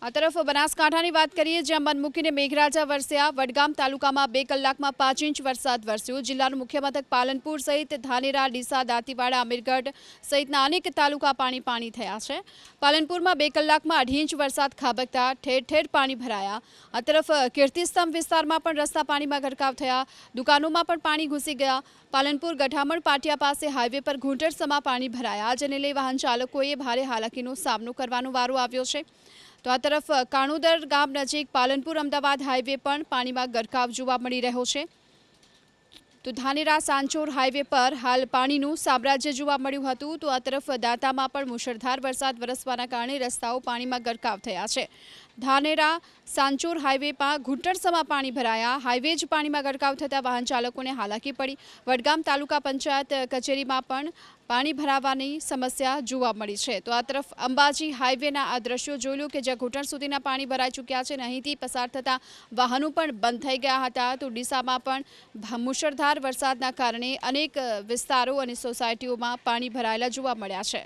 આ તરફ બનાસકાંઠાની વાત કરીએ, જ્યાં મન મૂકીને મેઘરાજા વરસ્યા। વડગામ તાલુકામાં 2 કલાકમાં 5 ઇંચ વરસાદ વરસ્યો। જિલ્લાનું મુખ્ય મથક પાલનપુર સહિત ધાનેરા, ડીસા, દાંતીવાડા, અમીરગઢ સહિતના અનેક તાલુકા પાણી થયા છે। પાલનપુરમાં 2 કલાકમાં 2.5 ઇંચ વરસાદ ખાબકતા ઠેર ઠેર પાણી ભરાયા। આ તરફ કીર્તિસ્તંભ વિસ્તારમાં પણ રસ્તા પાણીમાં ગરકાવ થયા। દુકાનોમાં પણ પાણી ઘૂસી ગયા। પાલનપુર ગઠામણ પાટિયા પાસે હાઈવે પર ઘૂંટણસમા પાણી ભરાયા, જેને લઈ વાહન ચાલકોએ ભારે હાલાકીનો સામનો કરવાનો વારો આવ્યો છે। તો આ તરફ કાણુદર ગામ નજીક પાલનપુર અમદાવાદ હાઈવે પણ પાણીમાં ગરકાવ જોવા મળી રહ્યો છે। તો ધાનેરા સાંચોર હાઈવે પર હાલ પાણીનું સામ્રાજ્ય જોવા મળ્યું હતું। તો આ તરફ દાંતામાં પણ મુશળધાર વરસાદ વરસવાના કારણે રસ્તાઓ પાણીમાં ગરકાવ થયા છે। ધાનેરા સાંચોર હાઈવે પર ઘૂંટણસમા પાણી ભરાયા। હાઈવે જ પાણીમાં ગરકાવ થતાં વાહન ચાલકોને હાલાકી પડી। વડગામ તાલુકા પંચાયત કચેરીમાં પણ પાણી ભરાવાની સમસ્યા જોવા મળી છે। તો આ તરફ અંબાજી હાઈવેના આ દ્રશ્યો જોઈ લો કે જ્યાં ઘૂંટણ સુધીના પાણી ભરાઈ ચૂક્યા છે અને અહીંથી પસાર થતા વાહનો પણ બંધ થઈ ગયા હતા। તો ડીસામાં પણ મુશળધાર વરસાદના કારણે અનેક વિસ્તારો અને સોસાયટીઓમાં પાણી ભરાયેલા જોવા મળ્યા છે।